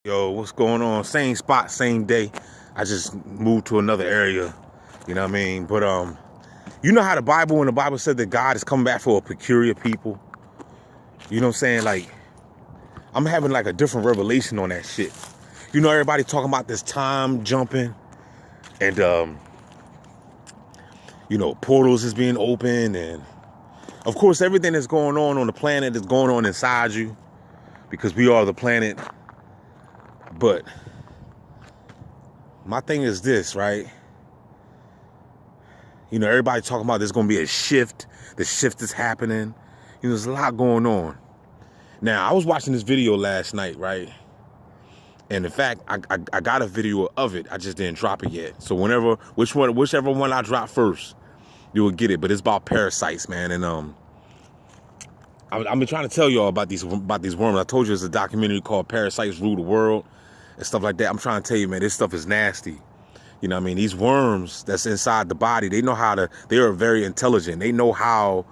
Yo, what's going on? Same spot, same day. I just moved to another area. You know what I mean? But you know how when the Bible said that God is coming back for a peculiar people. You know what I'm saying? Like, I'm having like a different revelation on that shit. You know, everybody talking about this time jumping and you know, portals is being opened, and of course everything that's going on the planet is going on inside you because we are the planet. But my thing is this, right? You know, everybody talking about there's going to be a shift. The shift is happening. You know, there's a lot going on. Now, I was watching this video last night, right? And in fact, I got a video of it. I just didn't drop it yet. So whichever one I drop first, you will get it. But it's about parasites, man. And I've been trying to tell y'all about these worms. I told you there's a documentary called Parasites Rule the World and stuff like that. I'm trying to tell you, man, this stuff is nasty. You know what I mean? These worms that's inside the body, they are very intelligent. They know how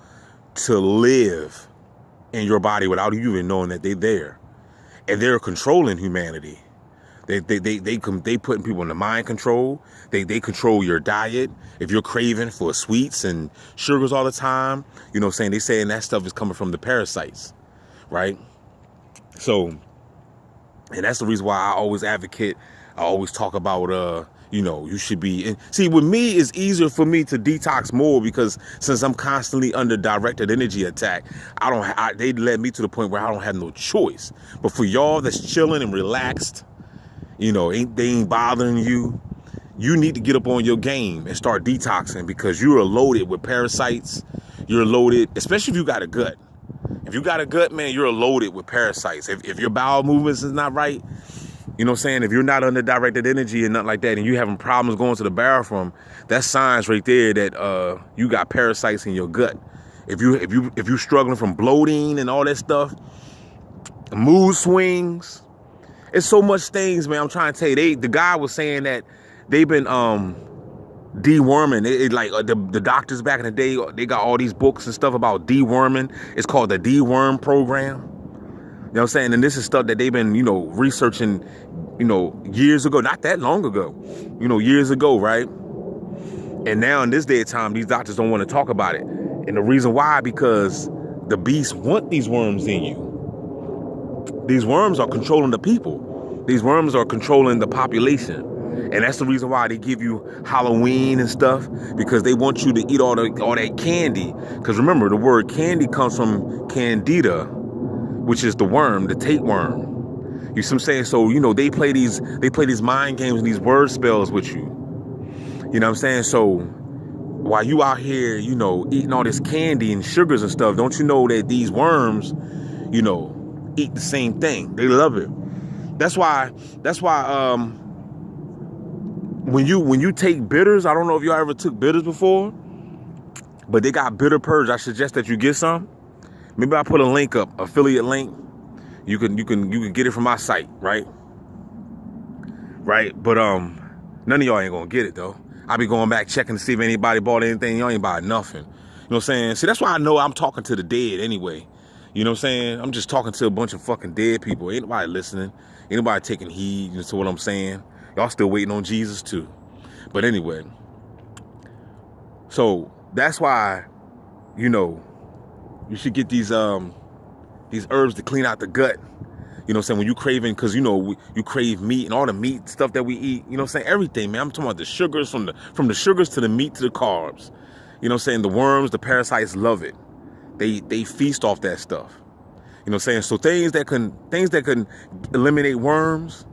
to live in your body without you even knowing that they're there. And they're controlling humanity. They putting people into mind control. They control your diet. If you're craving for sweets and sugars all the time, you know what I'm saying? They saying that stuff is coming from the parasites, right? So, and that's the reason why I always advocate, I always talk about, you know, you should be, and see, with me, it's easier for me to detox more because since I'm constantly under directed energy attack, they led me to the point where I don't have no choice. But for y'all that's chilling and relaxed, you know, they ain't bothering you, you need to get up on your game and start detoxing because you are loaded with parasites. You're loaded, especially if you got a gut. If you got a gut, man, you're loaded with parasites. If your bowel movements is not right, you know what I'm saying? If you're not under directed energy and nothing like that, and you having problems going to the bathroom, that's signs right there that you got parasites in your gut. If you're struggling from bloating and all that stuff, mood swings, it's so much things, man. I'm trying to tell you, the guy was saying that they've been deworming. The doctors back in the day, they got all these books and stuff about deworming. It's called the deworm program. You know what I'm saying? And this is stuff that they've been, you know, researching, you know, years ago, not that long ago, you know, years ago, right? And now in this day of time, these doctors don't want to talk about it. And the reason why, because the beasts want these worms in you. These worms are controlling the people. These worms are controlling the population. And that's the reason why they give you Halloween and stuff, because they want you to eat all that candy. Because remember, the word candy comes from candida, which is the worm, the tapeworm. You see what I'm saying? So, you know, they play these mind games and these word spells with you. You know what I'm saying? So while you out here, you know, eating all this candy and sugars and stuff, don't you know that these worms, you know, eat the same thing? They love it. That's why when you take bitters, I don't know if y'all ever took bitters before, but they got bitter purge. I suggest that you get some. Maybe I'll put a link up, affiliate link. You can get it from my site, right? Right, but none of y'all ain't gonna get it though. I'll be going back checking to see if anybody bought anything. Y'all ain't buy nothing. You know what I'm saying? See, that's why I know I'm talking to the dead anyway. You know what I'm saying? I'm just talking to a bunch of fucking dead people. Ain't nobody listening. Ain't nobody taking heed to what I'm saying. Y'all still waiting on Jesus too. But anyway, so that's why, you know, you should get these herbs to clean out the gut. You know what I'm saying? When you craving, because, you know, you crave meat and all the meat stuff that we eat. You know what I'm saying? Everything, man. I'm talking about the sugars, from the sugars to the meat to the carbs. You know what I'm saying? The worms, the parasites love it. They feast off that stuff. You know what I'm saying? So things that can eliminate worms.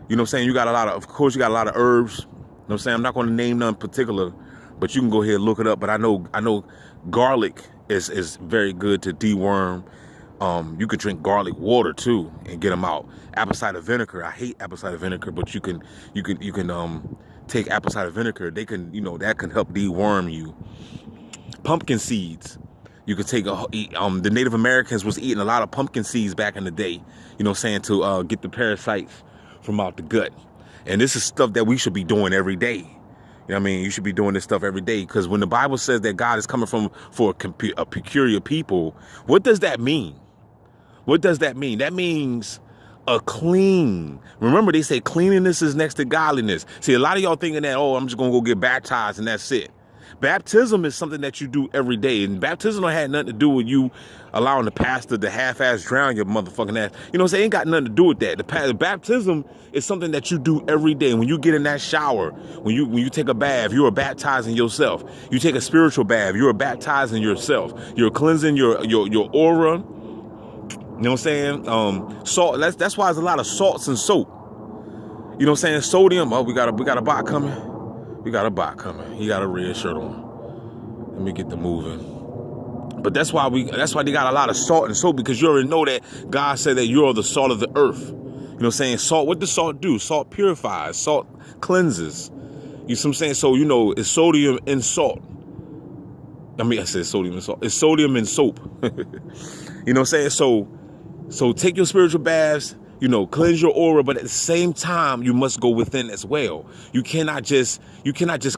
You know what I'm saying? You got a lot of herbs. You know what I'm saying? I'm not going to name none particular, but you can go ahead and look it up. But I know garlic is very good to deworm. You could drink garlic water too and get them out. Apple cider vinegar. I hate apple cider vinegar, but you can take apple cider vinegar. They can, you know, that can help deworm you. Pumpkin seeds. You could take the Native Americans was eating a lot of pumpkin seeds back in the day. You know what I'm saying? To get the parasites from out the gut. And this is stuff that we should be doing every day. You know what I mean? You should be doing this stuff every day, because when the Bible says that God is coming for a peculiar people, what does that mean? What does that mean? That means a clean. Remember, they say cleanliness is next to godliness. See, a lot of y'all thinking that, oh, I'm just going to go get baptized and that's it. Baptism is something that you do every day. And baptism don't have nothing to do with you allowing the pastor to half-ass drown your motherfucking ass. You know what I'm saying? It ain't got nothing to do with that. The baptism is something that you do every day. When you get in that shower, when you take a bath, you are baptizing yourself. You take a spiritual bath, you are baptizing yourself. You're cleansing your aura. You know what I'm saying? Salt. That's why there's a lot of salts and soap. You know what I'm saying? Sodium. Oh, we got a bot coming. We got a bot coming. He got a red shirt on. Let me get the moving. But that's why they got a lot of salt and soap, because you already know that God said that you're the salt of the earth. You know what I'm saying? Salt, what does salt do? Salt purifies, salt cleanses. You know what I'm saying? So, you know, it's sodium in salt. I said sodium and salt. It's sodium in soap. You know what I'm saying? So take your spiritual baths, you know, cleanse your aura, but at the same time, you must go within as well. You cannot just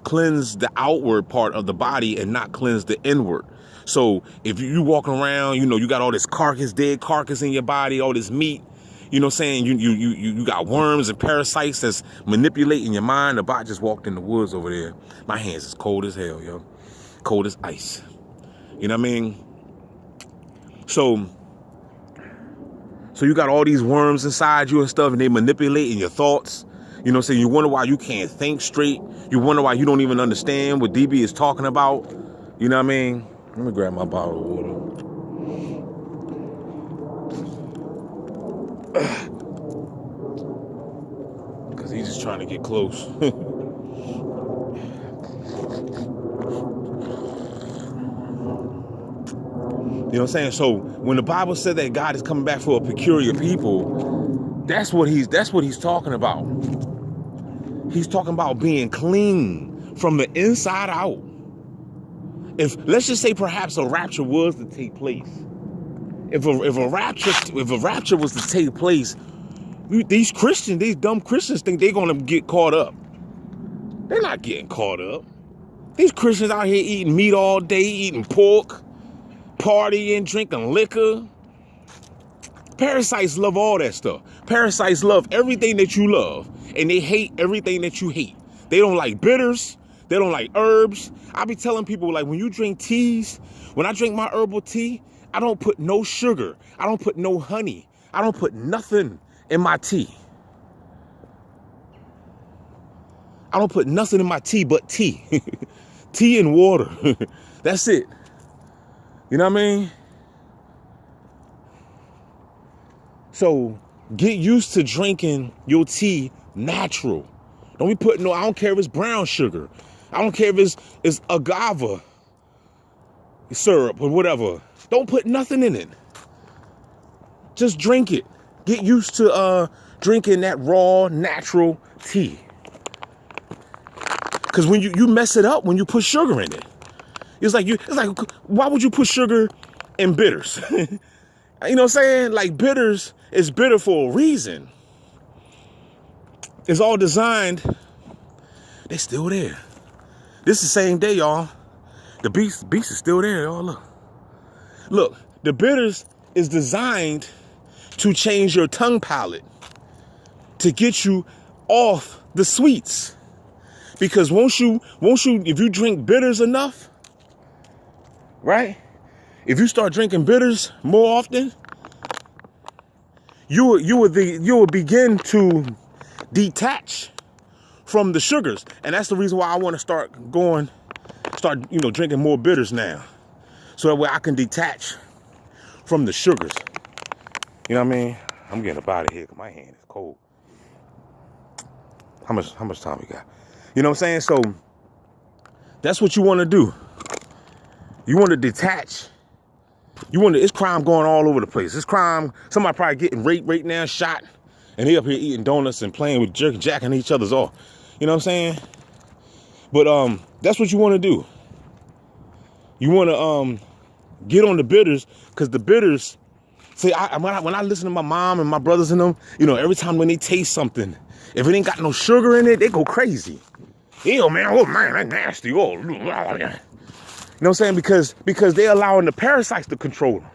cleanse the outward part of the body and not cleanse the inward. So if you walking around, you know, you got all this dead carcass in your body, all this meat, you know what I'm saying? You got worms and parasites that's manipulating your mind. The bot just walked in the woods over there. My hands is cold as hell, yo. Cold as ice. You know what I mean? So you got all these worms inside you and stuff, and they manipulating your thoughts. You know what I'm saying? You wonder why you can't think straight. You wonder why you don't even understand what DB is talking about. You know what I mean? Let me grab my bottle of water. Because he's just trying to get close. You know what I'm saying? So when the Bible said that God is coming back for a peculiar people, that's what he's talking about. He's talking about being clean from the inside out. If let's just say perhaps a rapture was to take place, if a rapture was to take place, these dumb Christians think they're gonna get caught up. They're not getting caught up. These Christians out here eating meat all day, eating pork, partying, drinking liquor. Parasites love all that stuff. Parasites love everything that you love, and they hate everything that you hate. They don't like bitters. They don't like herbs. I be telling people, like, when you drink teas, when I drink my herbal tea, I don't put no sugar. I don't put no honey. I don't put nothing in my tea. I don't put nothing in my tea but tea. Tea and water. That's it. You know what I mean? So get used to drinking your tea natural. Don't be putting I don't care if it's brown sugar. I don't care if it's agave syrup or whatever. Don't put nothing in it. Just drink it. Get used to drinking that raw, natural tea. Because when you mess it up when you put sugar in it. It's like why would you put sugar in bitters? You know what I'm saying? Like, bitters is bitter for a reason. It's all designed. They're still there. This is the same day, y'all. The beast is still there, y'all. Look, the bitters is designed to change your tongue palate, to get you off the sweets. Because if you drink bitters enough, right? If you start drinking bitters more often, you will begin to detach from the sugars. And that's the reason why I want to start drinking more bitters now. So that way I can detach from the sugars. You know what I mean? I'm getting up out of here because my hand is cold. How much time we got? You know what I'm saying? So that's what you want to do. You want to detach. It's crime going all over the place. It's crime. Somebody probably getting raped right now, shot, and they up here eating donuts and playing with jacking each other's off. You know what I'm saying? But that's what you want to do. You want to get on the bitters, because the bitters. See, when I listen to my mom and my brothers and them, you know, every time when they taste something, if it ain't got no sugar in it, they go crazy. Ew, man, oh man, that's nasty. Oh, you know what I'm saying? Because they're allowing the parasites to control them.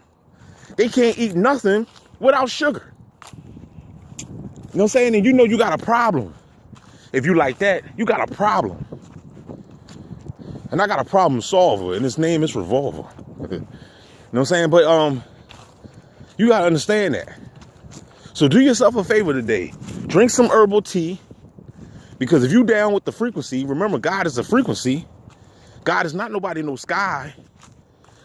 They can't eat nothing without sugar. know what I'm saying? And you know you got a problem. If you like that, you got a problem. And I got a problem solver, and his name is Revolver. You know what I'm saying? But you gotta understand that. So do yourself a favor today. Drink some herbal tea. Because if you down with the frequency, remember God is a frequency. God is not nobody in no sky.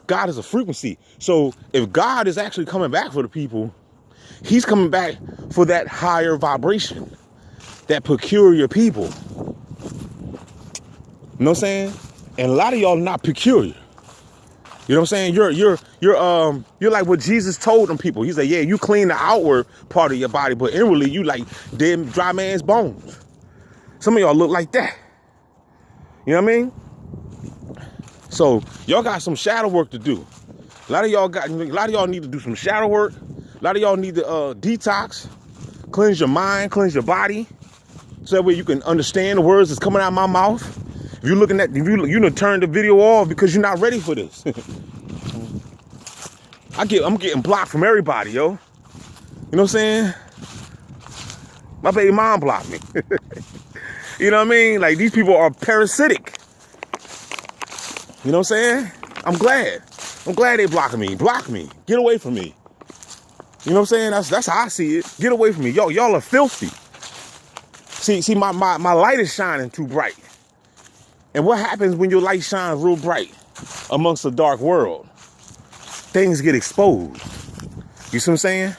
God is a frequency. So if God is actually coming back for the people, he's coming back for that higher vibration, that peculiar people. You know what I'm saying? And a lot of y'all are not peculiar. You know what I'm saying? You're like what Jesus told them people. He said, yeah, you clean the outward part of your body, but inwardly you like dead dry man's bones. Some of y'all look like that. You know what I mean? So y'all got some shadow work to do. A lot of y'all need to do some shadow work. A lot of y'all need to detox, cleanse your mind, cleanse your body, so that way you can understand the words that's coming out of my mouth. If you're looking at, you done turned the video off because you're not ready for this. I'm getting blocked from everybody, yo. You know what I'm saying? My baby mom blocked me. You know what I mean? Like, these people are parasitic. You know what I'm saying? I'm glad they blocking me. Block me. Get away from me. You know what I'm saying? That's how I see it. Get away from me. Y'all are filthy. See, my light is shining too bright. And what happens when your light shines real bright amongst a dark world? Things get exposed. You see what I'm saying?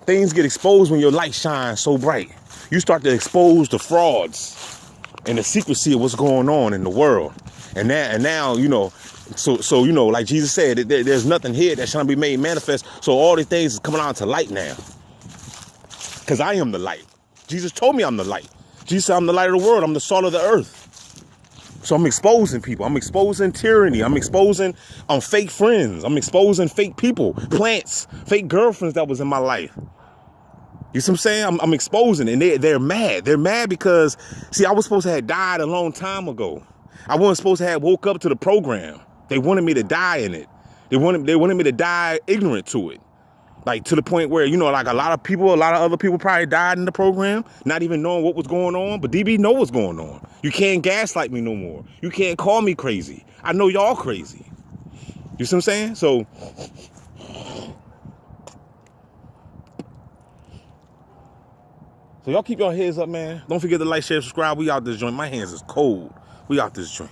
Things get exposed when your light shines so bright. You start to expose the frauds and the secrecy of what's going on in the world. And now, you know, so you know, like Jesus said, there's nothing here that shall be made manifest. So all these things is coming out to light now. Because I am the light. Jesus told me I'm the light. Jesus said I'm the light of the world. I'm the salt of the earth. So I'm exposing people. I'm exposing tyranny. I'm exposing fake friends. I'm exposing fake people, plants, fake girlfriends that was in my life. You see what I'm saying? I'm exposing, and they're mad. They're mad because, see, I was supposed to have died a long time ago. I wasn't supposed to have woke up to the program. They wanted me to die in it. They wanted me to die ignorant to it. Like, to the point where, you know, like a lot of other people probably died in the program, not even knowing what was going on. But DB know what's going on. You can't gaslight me no more. You can't call me crazy. I know y'all crazy. You see what I'm saying? So y'all keep your heads up, man. Don't forget to like, share, subscribe. We out this joint. My hands is cold. We out this joint.